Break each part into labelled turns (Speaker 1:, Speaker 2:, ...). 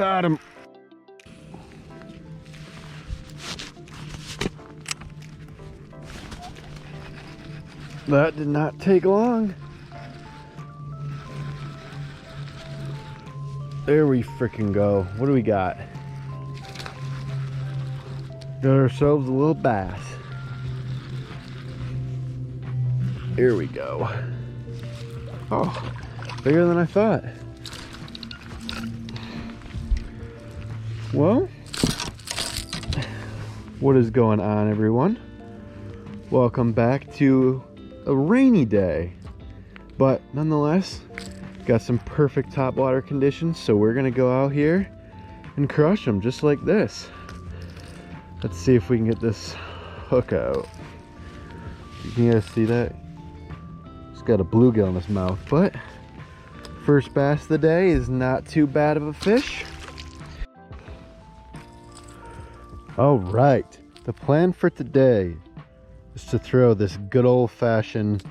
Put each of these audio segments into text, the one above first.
Speaker 1: Got him. That did not take long. There we frickin' go. What do we got? Got ourselves a little bass. Here we go. Oh, bigger than I thought. Well, what is going on, everyone? Welcome back to a rainy day, but nonetheless, got some perfect top water conditions, so we're gonna go out here and crush them just like this. Let's see if we can get this hook out. You guys see that? He's got a bluegill in his mouth, but first bass of the day is not too bad of a fish. All right, the plan for today is to throw this good old-fashioned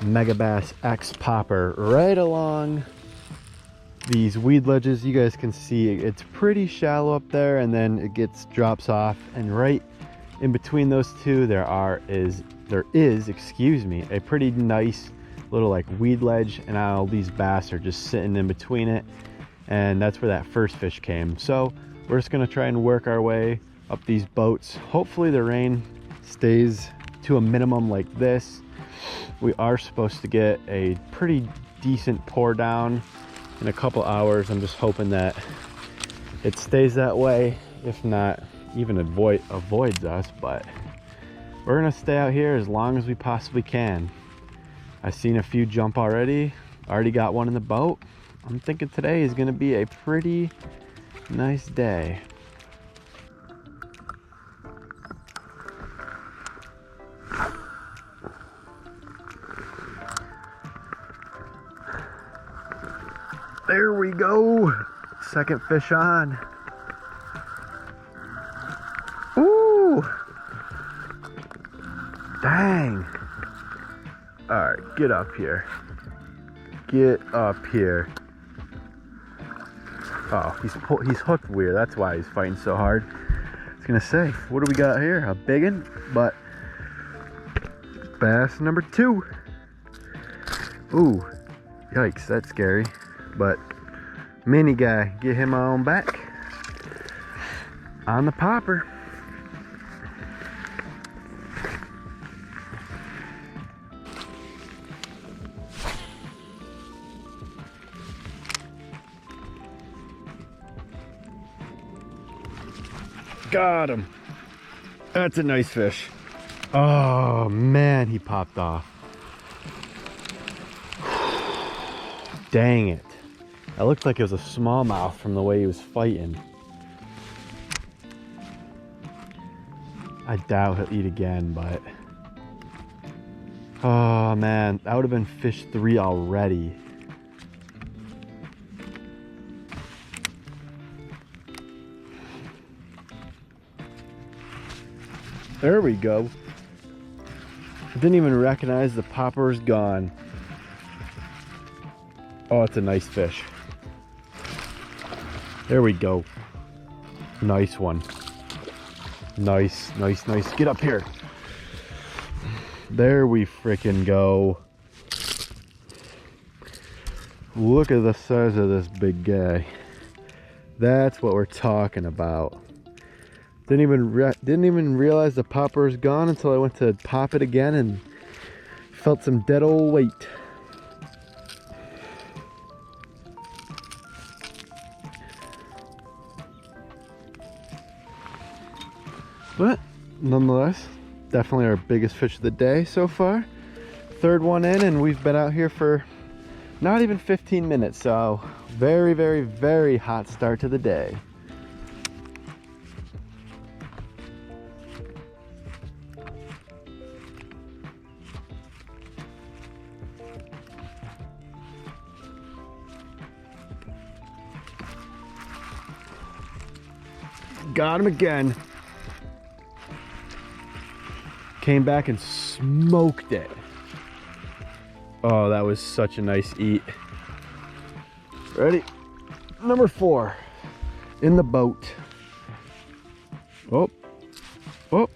Speaker 1: Megabass X popper right along these weed ledges. You guys can see it's pretty shallow up there, and then it drops off, and right in between those two there is a pretty nice little like weed ledge, and all these bass are just sitting in between it, and that's where that first fish came. So we're just gonna try and work our way up these boats. Hopefully the rain stays to a minimum like this. We are supposed to get a pretty decent pour down in a couple hours. I'm just hoping that it stays that way, if not even avoids us, but we're gonna stay out here as long as we possibly can. I've seen a few jump already got one in the boat. I'm thinking today is gonna be a pretty nice day. There we go. Second fish on. Ooh. Dang. All right, get up here. Get up here. Oh, he's hooked weird. That's why he's fighting so hard. I was gonna say, what do we got here? A big one, but bass number 2. Ooh, yikes, that's scary. But mini guy, get him on back on the popper. Got him. That's a nice fish. Oh man, he popped off. Dang it. That looked like it was a smallmouth from the way he was fighting. I doubt he'll eat again, but oh man, that would have been fish 3 already. There we go. I didn't even recognize the popper was gone. Oh, it's a nice fish. There we go. Nice one. Nice, nice, nice. Get up here. There we frickin' go. Look at the size of this big guy. That's what we're talking about. Didn't even realize the popper is gone until I went to pop it again and felt some dead old weight. But nonetheless, definitely our biggest fish of the day so far. Third one in, and we've been out here for not even 15 minutes, so very, very, very hot start to the day. Got him again. Came back and smoked it. Oh, that was such a nice eat. Ready? Number 4. in the boat. Oh, oh.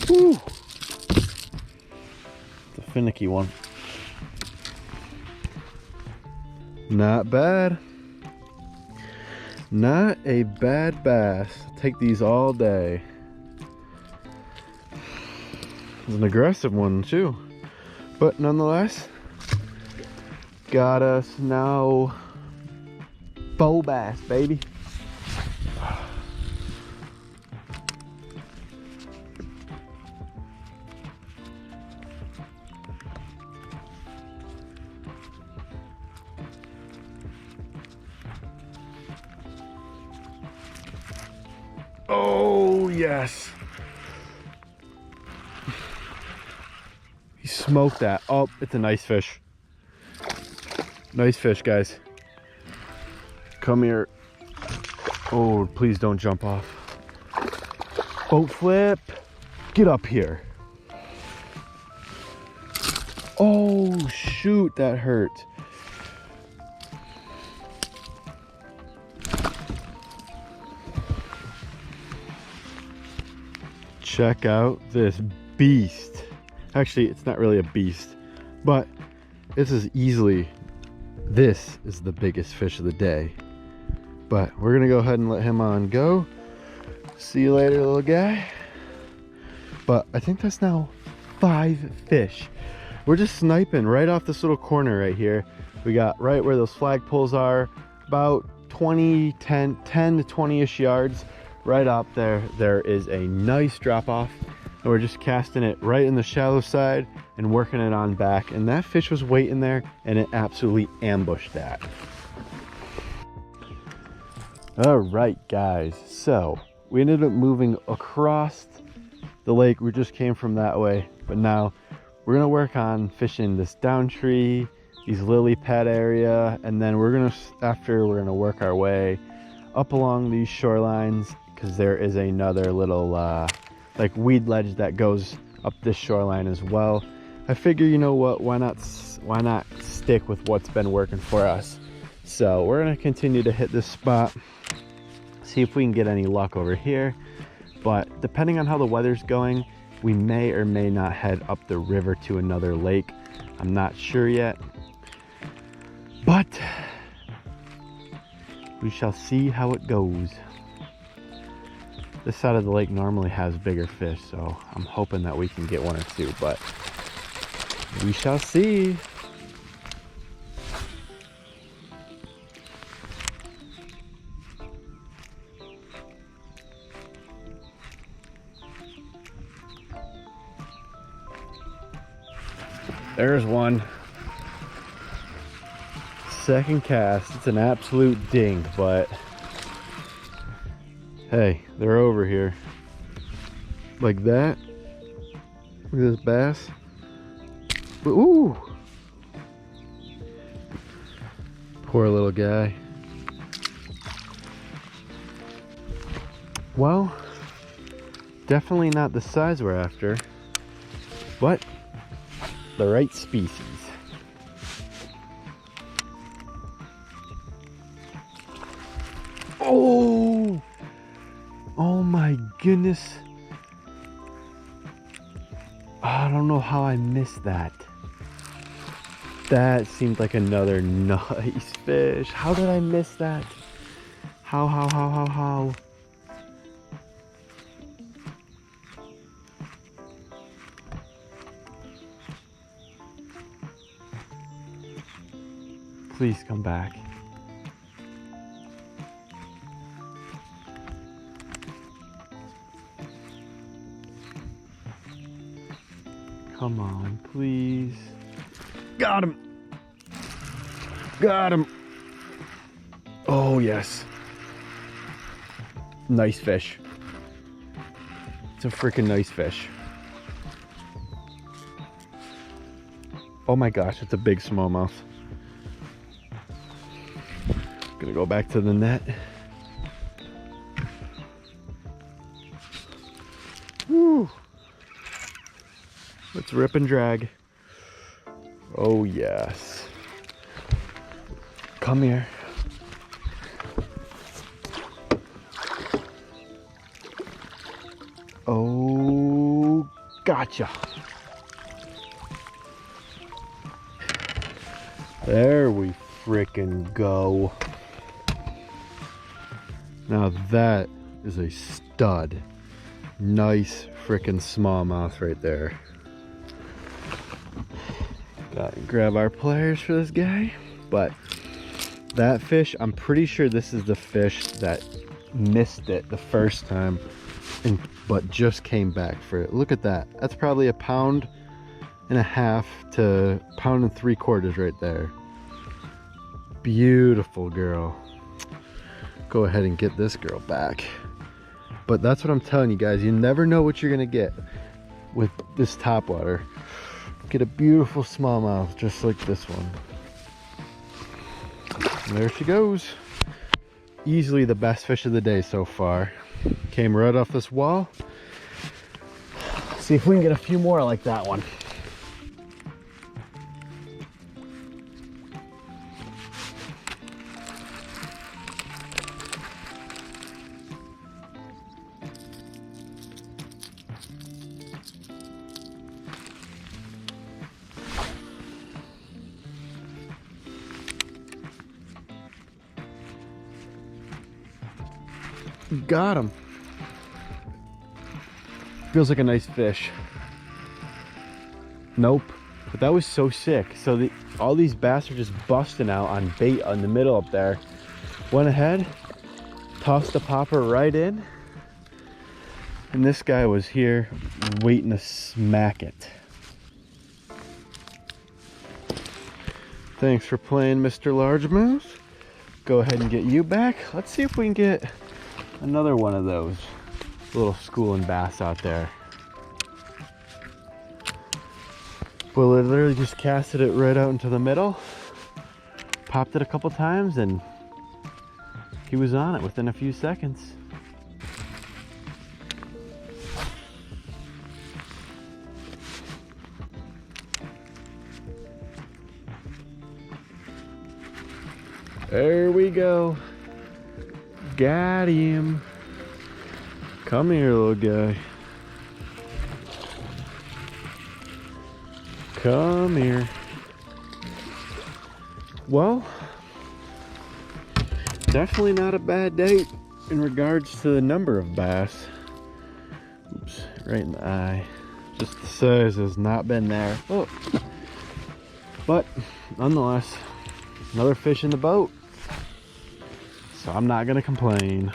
Speaker 1: Woo. It's a finicky one. Not bad. Not a bad bass. I'll take these all day. It's an aggressive one too. But nonetheless, got us now bow bass, baby. Oh, yes. He smoked that. Oh, it's a nice fish. Nice fish, guys. Come here. Oh, please don't jump off. Boat flip. Get up here. Oh, shoot, that hurt. Check out this beast. Actually, it's not really a beast, but this is the biggest fish of the day. But we're gonna go ahead and let him on go. See you later, little guy. But I think that's now 5 fish. We're just sniping right off this little corner right here. We got right where those flagpoles are, about 10 to 20-ish yards. Right up there, there is a nice drop off, and we're just casting it right in the shallow side and working it on back. And that fish was waiting there, and it absolutely ambushed that. All right, guys, so we ended up moving across the lake. We just came from that way, but now we're gonna work on fishing this down tree, these lily pad area, and then we're gonna work our way up along these shorelines, because there is another little like weed ledge that goes up this shoreline as well. I figure, you know what, why not stick with what's been working for us. So we're gonna continue to hit this spot, see if we can get any luck over here. But depending on how the weather's going, we may or may not head up the river to another lake. I'm not sure yet, but we shall see how it goes. This side of the lake normally has bigger fish, so I'm hoping that we can get 1 or 2, but we shall see. There's one. Second cast. It's an absolute dink, but hey, they're over here. Like that. Look at this bass. Ooh! Poor little guy. Well, definitely not the size we're after, but the right species. Oh! Oh my goodness. I don't know how I missed that. That seemed like another nice fish. How did I miss that? How? Please come back. Come on, please. Got him. Got him. Oh, yes. Nice fish. It's a freaking nice fish. Oh my gosh, it's a big smallmouth. Gonna go back to the net. Woo. Let's rip and drag. Oh yes. Come here. Gotcha. There we frickin' go. Now that is a stud. Nice frickin' smallmouth right there. Gotta grab our pliers for this guy. But that fish, I'm pretty sure this is the fish that missed it the first time but just came back for it. Look at that. That's probably 1.5 pounds to 1.75 pounds right there. Beautiful girl. Go ahead and get this girl back. But that's what I'm telling you guys, you never know what you're gonna get with this topwater. Get a beautiful smallmouth just like this one. And there she goes. Easily the best fish of the day so far. Came right off this wall. See if we can get a few more like that one. Got him. Feels like a nice fish. Nope. But that was so sick. So all these bass are just busting out on bait in the middle up there. Went ahead, tossed the popper right in, and this guy was here waiting to smack it. Thanks for playing, Mr. Largemouth. Go ahead and get you back. Let's see if we can get another one of those little schooling bass out there. We literally just casted it right out into the middle, popped it a couple times, and he was on it within a few seconds. There we go. Got him. Come here, little guy. Come here. Well, definitely not a bad day in regards to the number of bass. Oops, right in the eye. Just the size has not been there. Oh. But nonetheless, another fish in the boat. So I'm not gonna complain.